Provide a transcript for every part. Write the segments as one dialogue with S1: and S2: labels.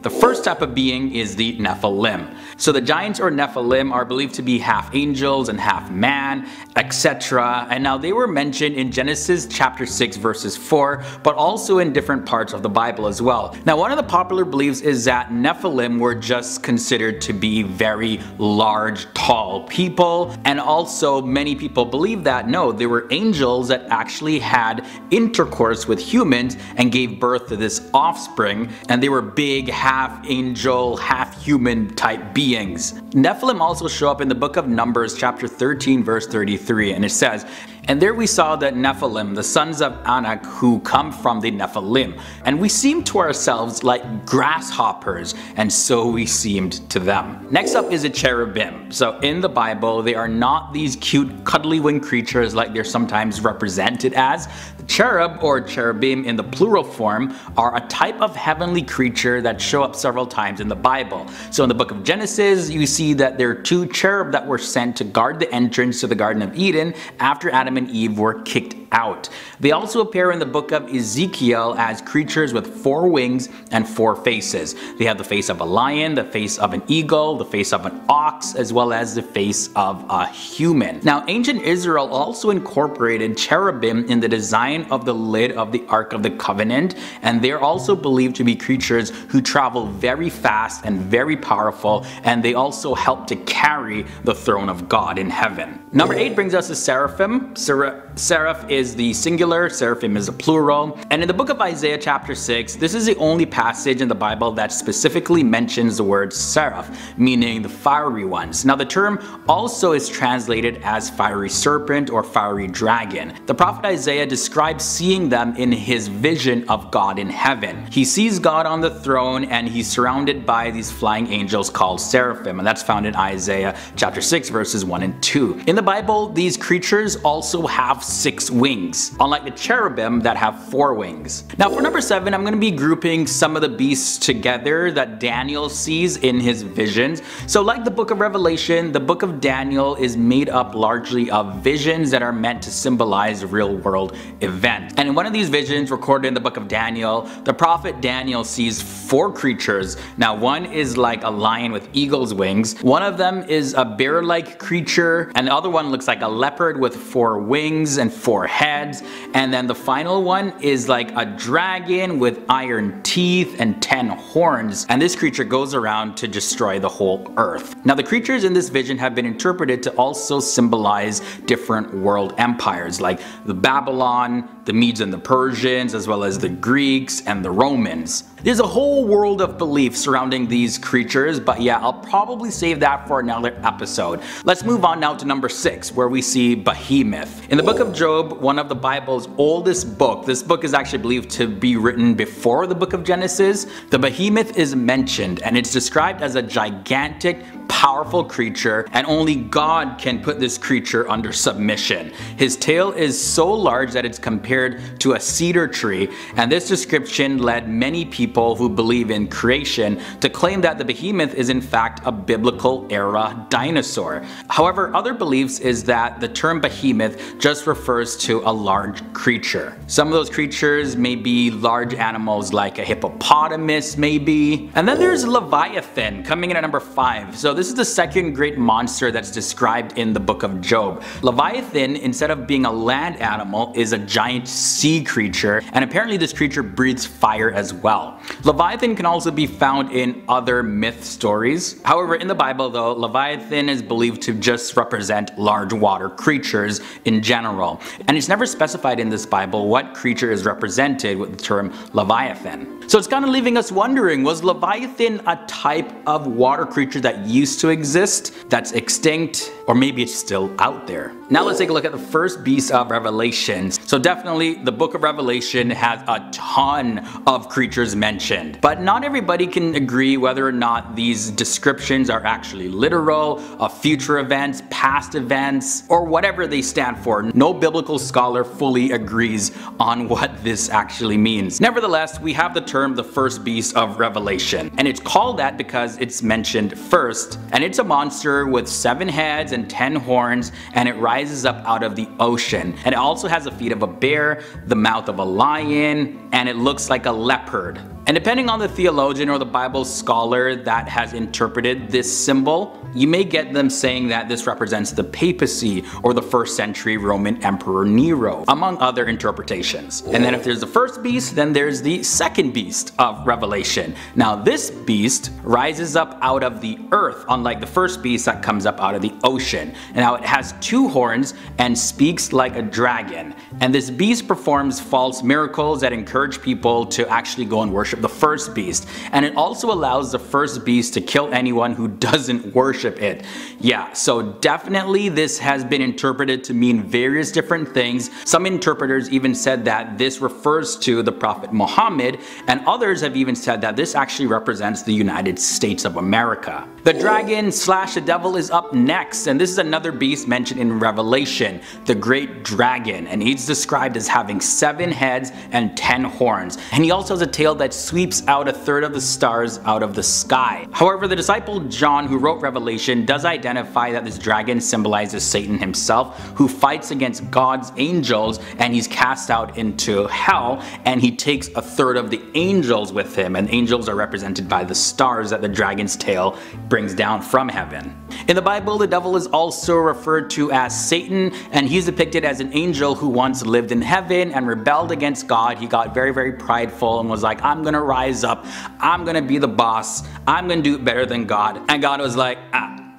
S1: The first type of being is the Nephilim. So the giants or Nephilim are believed to be half angels and half man, etc. And now they were mentioned in Genesis chapter 6 verses 4, but also in different parts of the Bible as well. Now one of the popular beliefs is that Nephilim were just considered to be very large, tall people, and also many people believe that no, they were angels that actually had intercourse with humans and gave birth to this offspring, and they were big, half angel, half human type beings. Nephilim also show up in the book of Numbers chapter 13 verse 33, and it says, "And there we saw the Nephilim, the sons of Anak, who come from the Nephilim. And we seemed to ourselves like grasshoppers, and so we seemed to them." Next up is a cherubim. So in the Bible, they are not these cute cuddly winged creatures like they're sometimes represented as. The cherub or cherubim in the plural form are a type of heavenly creature that show up several times in the Bible. So in the book of Genesis, you see that there are two cherub that were sent to guard the entrance to the Garden of Eden after Adam and Eve were kicked out. They also appear in the book of Ezekiel as creatures with 4 wings and 4 faces. They have the face of a lion, the face of an eagle, the face of an ox, as well as the face of a human. Now ancient Israel also incorporated cherubim in the design of the lid of the Ark of the Covenant, and they're also believed to be creatures who travel very fast and very powerful, and they also help to carry the throne of God in heaven. Number 8 brings us to seraphim. Seraph is the singular, seraphim is the plural. And in the book of Isaiah chapter 6, this is the only passage in the Bible that specifically mentions the word seraph, meaning the fiery ones. Now the term also is translated as fiery serpent or fiery dragon. The prophet Isaiah describes seeing them in his vision of God in heaven. He sees God on the throne and he's surrounded by these flying angels called seraphim, and that's found in Isaiah chapter 6 verses 1 and 2. In the Bible, these creatures also have 6 wings, unlike the cherubim that have 4 wings. Now for number 7, I'm going to be grouping some of the beasts together that Daniel sees in his visions. So like the book of Revelation, the book of Daniel is made up largely of visions that are meant to symbolize real world events. And in one of these visions recorded in the book of Daniel, the prophet Daniel sees 4 creatures. Now one is like a lion with eagle's wings, one of them is a bear-like creature, and the other one looks like a leopard with 4 wings and 4 heads, and then the final one is like a dragon with iron teeth and 10 horns, and this creature goes around to destroy the whole earth. Now the creatures in this vision have been interpreted to also symbolize different world empires like the Babylon, the Medes and the Persians, as well as the Greeks and the Romans. There's a whole world of belief surrounding these creatures, but yeah, I'll probably save that for another episode. Let's move on now to number 6, where we see Behemoth. In the book of Job, one of the Bible's oldest book, this book is actually believed to be written before the book of Genesis, the Behemoth is mentioned, and it's described as a gigantic, powerful creature, and only God can put this creature under submission. His tail is so large that it's compared to a cedar tree, and this description led many people who believe in creation to claim that the behemoth is in fact a biblical era dinosaur. However, other beliefs is that the term behemoth just refers to a large creature. Some of those creatures may be large animals like a hippopotamus maybe. And then there's Leviathan coming in at number 5. So this is the second great monster that's described in the book of Job. Leviathan, instead of being a land animal, is a giant sea creature, and apparently this creature breathes fire as well. Leviathan can also be found in other myth stories. However, in the Bible though, Leviathan is believed to just represent large water creatures in general, and it's never specified in this Bible what creature is represented with the term Leviathan. So it's kind of leaving us wondering, was Leviathan a type of water creature that used to exist, that's extinct, or maybe it's still out there? Now let's take a look at the first beast of Revelation. So definitely the book of Revelation has a ton of creatures mentioned, but not everybody can agree whether or not these descriptions are actually literal, of future events, past events, or whatever they stand for. No biblical scholar fully agrees on what this actually means. Nevertheless, we have the term the first beast of Revelation, and it's called that because it's mentioned first, and it's a monster with 7 heads and 10 horns, and it rises up out of the ocean, and it also has the feet of a bear, the mouth of a lion, and it looks like a leopard. And depending on the theologian or the Bible scholar that has interpreted this symbol, you may get them saying that this represents the papacy or the 1st century Roman Emperor Nero, among other interpretations. And then if there's the first beast, then there's the second beast of Revelation. Now this beast rises up out of the earth, unlike the first beast that comes up out of the ocean. And now it has 2 horns and speaks like a dragon. And this beast performs false miracles that encourage people to actually go and worship the first beast. And it also allows the first beast to kill anyone who doesn't worship it. Yeah, so definitely this has been interpreted to mean various different things. Some interpreters even said that this refers to the Prophet Muhammad, and others have even said that this actually represents the United States of America. The dragon / the devil is up next, and this is another beast mentioned in Revelation, the great dragon, and he's described as having 7 heads and 10 horns. And he also has a tail that sweeps out 1/3 of the stars out of the sky. However, the disciple John, who wrote Revelation, does identify that this dragon symbolizes Satan himself, who fights against God's angels, and he's cast out into hell, and he takes 1/3 of the angels with him, and angels are represented by the stars that the dragon's tail brings down from heaven. In the Bible, the devil is also referred to as Satan, and he's depicted as an angel who once lived in heaven and rebelled against God. He got very prideful and was like, I'm gonna rise up, I'm gonna be the boss, I'm gonna do it better than God. And God was like,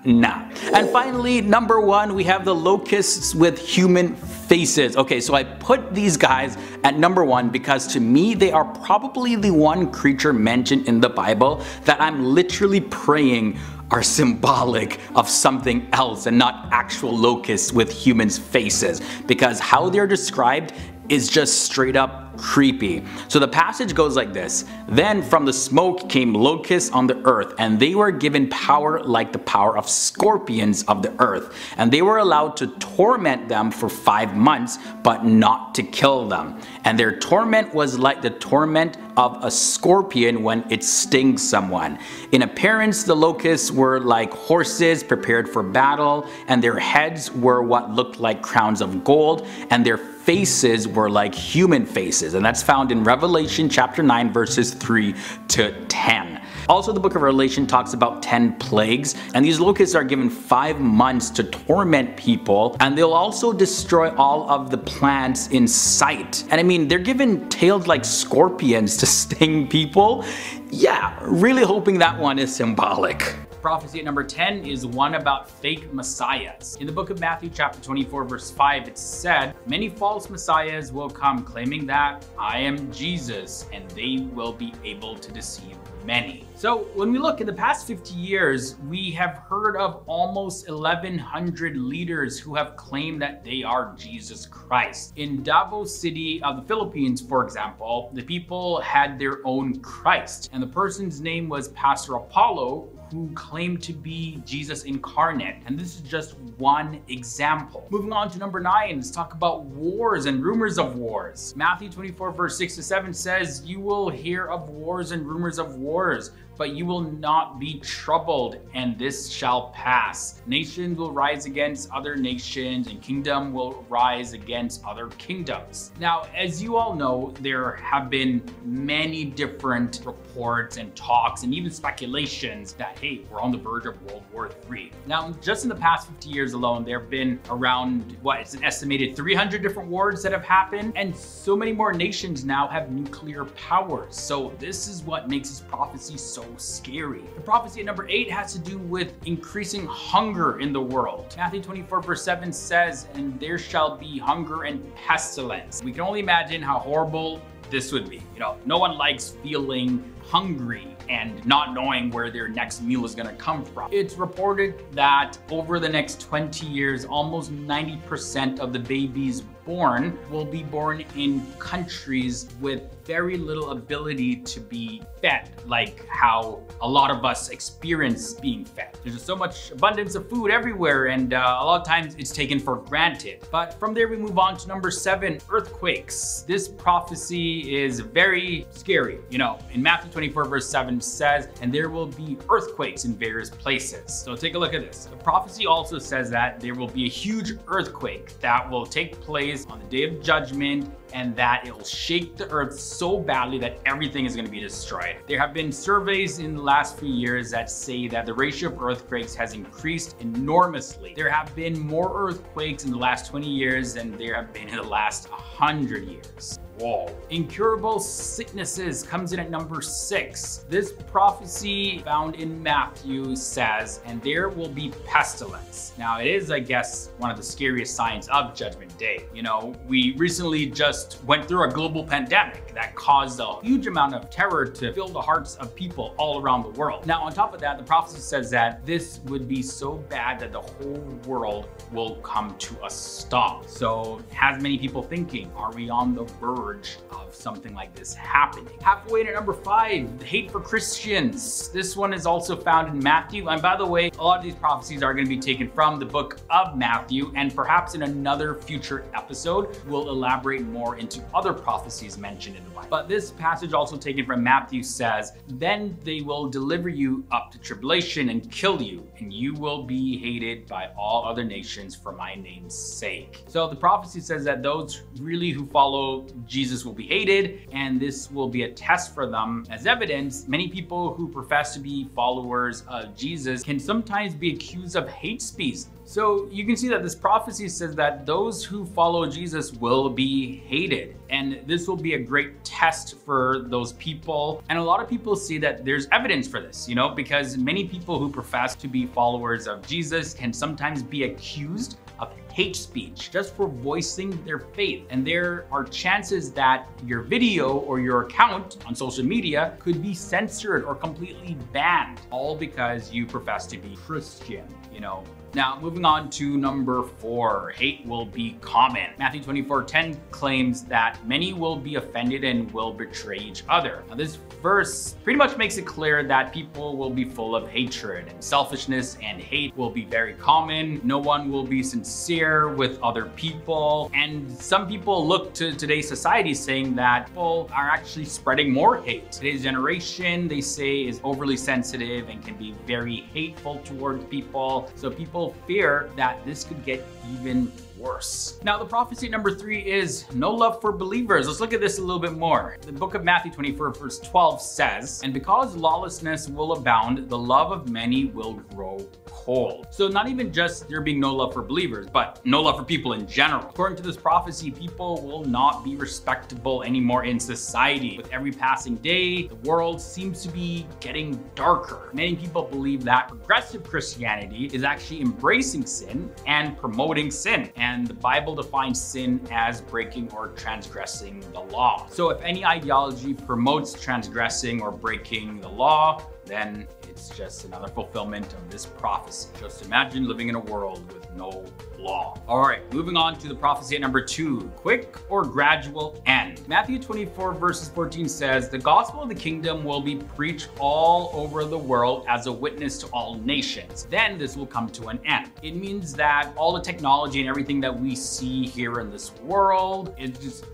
S1: nah. And finally, number 1, we have the locusts with human faces. Okay, so I put these guys at number 1 because to me they are probably the one creature mentioned in the Bible that I'm literally praying are symbolic of something else and not actual locusts with humans' faces, because how they're described is just straight up creepy. So the passage goes like this: Then from the smoke came locusts on the earth, and they were given power like the power of scorpions of the earth, and they were allowed to torment them for 5 months, but not to kill them. And their torment was like the torment of a scorpion when it stings someone. In appearance, the locusts were like horses prepared for battle, and their heads were what looked like crowns of gold, and their faces were like human faces. And that's found in Revelation chapter 9 verses 3 to 10. Also, the book of Revelation talks about 10 plagues, and these locusts are given 5 months to torment people, and they'll also destroy all of the plants in sight. And I mean, they're given tails like scorpions to sting people. Yeah, really hoping that one is symbolic. Prophecy at number 10 is one about fake messiahs. In the book of Matthew chapter 24 verse 5, it said, many false messiahs will come claiming that I am Jesus, and they will be able to deceive many. So when we look in the past 50 years, we have heard of almost 1,100 leaders who have claimed that they are Jesus Christ. In Davao City of the Philippines, for example, the people had their own Christ, and the person's name was Pastor Apollo, who claimed to be Jesus incarnate. And this is just one example. Moving on to number 9, let's talk about wars and rumors of wars. Matthew 24 verse 6 to 7 says, you will hear of wars and rumors of wars, but you will not be troubled, and this shall pass. Nations will rise against other nations, and kingdom will rise against other kingdoms. Now, as you all know, there have been many different reports and talks and even speculations that, hey, we're on the verge of World War III. Now, just in the past 50 years alone, there have been around, it's an estimated 300 different wars that have happened, and so many more nations now have nuclear powers. So this is what makes this prophecy so scary. The prophecy at number 8 has to do with increasing hunger in the world. Matthew 24 verse 7 says, and there shall be hunger and pestilence. We can only imagine how horrible this would be. You know, no one likes feeling hungry and not knowing where their next meal is gonna come from. It's reported that over the next 20 years, almost 90% of the babies born will be born in countries with very little ability to be fed, like how a lot of us experience being fed. There's just so much abundance of food everywhere, and a lot of times it's taken for granted. But from there we move on to number 7, earthquakes. This prophecy is very scary. You know, in Matthew 24 verse 7 says, and there will be earthquakes in various places. So take a look at this. The prophecy also says that there will be a huge earthquake that will take place place on the day of judgment, and that it will shake the earth so badly that everything is going to be destroyed. There have been surveys in the last few years that say that the ratio of earthquakes has increased enormously. There have been more earthquakes in the last 20 years than there have been in the last 100 years. Whoa. Incurable sicknesses comes in at number 6. This prophecy found in Matthew says, and there will be pestilence. Now it is, I guess, one of the scariest signs of Judgment Day. You know, we recently just went through a global pandemic that caused a huge amount of terror to fill the hearts of people all around the world. Now on top of that, the prophecy says that this would be so bad that the whole world will come to a stop. So it has many people thinking, are we on the verge of something like this happening? Halfway to number 5, hate for Christians. This one is also found in Matthew. And by the way, a lot of these prophecies are going to be taken from the book of Matthew, and perhaps in another future episode, we'll elaborate more into other prophecies mentioned in the Bible. But this passage also taken from Matthew says, then they will deliver you up to tribulation and kill you, and you will be hated by all other nations for my name's sake. So the prophecy says that those really who follow Jesus will be hated, and this will be a test for them. As evidence, many people who profess to be followers of Jesus can sometimes be accused of hate speech. So you can see that this prophecy says that those who follow Jesus will be hated. And this will be a great test for those people. And a lot of people see that there's evidence for this, you know, because many people who profess to be followers of Jesus can sometimes be accused of hate speech just for voicing their faith. And there are chances that your video or your account on social media could be censored or completely banned, all because you profess to be Christian, you know. Now, moving on to number 4, hate will be common. Matthew 24:10 claims that many will be offended and will betray each other. Now, this verse pretty much makes it clear that people will be full of hatred, and selfishness and hate will be very common. No one will be sincere with other people. And some people look to today's society saying that people are actually spreading more hate. Today's generation, they say, is overly sensitive and can be very hateful towards people. So people fear that this could get even worse. Now, the prophecy number 3 is no love for believers. Let's look at this a little bit more. The book of Matthew 24 verse 12 says, and because lawlessness will abound, the love of many will grow cold. So not even just there being no love for believers, but no love for people in general. According to this prophecy, people will not be respectable anymore in society. With every passing day, the world seems to be getting darker. Many people believe that progressive Christianity is actually embracing sin and promoting sin. And the Bible defines sin as breaking or transgressing the law. So if any ideology promotes transgressing or breaking the law, then it's just another fulfillment of this prophecy. Just imagine living in a world with no law. All right, moving on to the prophecy at number 2, quick or gradual end. Matthew 24 verses 14 says, the gospel of the kingdom will be preached all over the world as a witness to all nations. Then this will come to an end. It means that all the technology and everything that we see here in this world,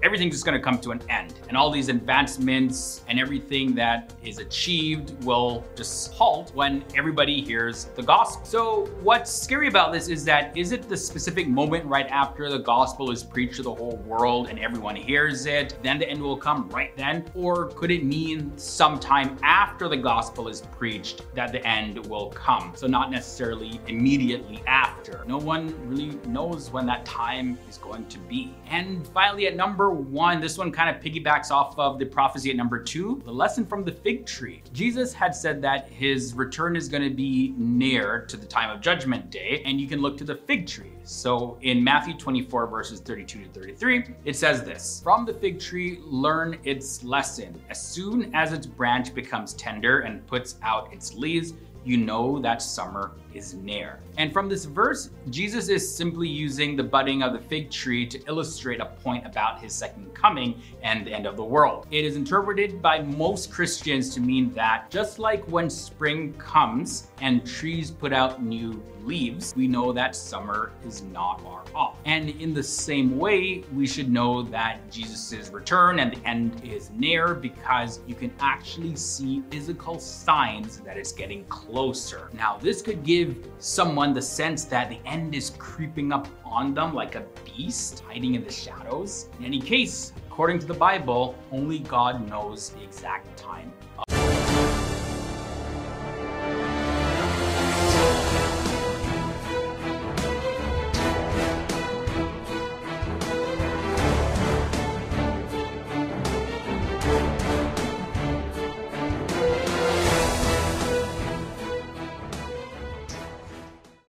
S1: everything's just gonna come to an end. And all these advancements and everything that is achieved will just halt when everybody hears the gospel. So what's scary about this is that, is it the specific moment right after the gospel is preached to the whole world and everyone hears it, then the end will come right then? Or could it mean sometime after the gospel is preached that the end will come? So not necessarily immediately after. No one really knows when that time is going to be. And finally, at number 1, this one kind of piggybacks off of the prophecy at number 2, the lesson from the fig tree. Jesus had said that his return is going to be near to the time of Judgment Day, and you can look to the fig tree. So in Matthew 24 verses 32 to 33, it says this, from the fig tree learn its lesson. As soon as its branch becomes tender and puts out its leaves, you know that summer is near. And from this verse, Jesus is simply using the budding of the fig tree to illustrate a point about his second coming and the end of the world. It is interpreted by most Christians to mean that just like when spring comes and trees put out new leaves, we know that summer is not far off. And in the same way, we should know that Jesus' return and the end is near, because you can actually see physical signs that it's getting closer. Now, this could give give someone the sense that the end is creeping up on them like a beast hiding in the shadows. In any case, according to the Bible, only God knows the exact time.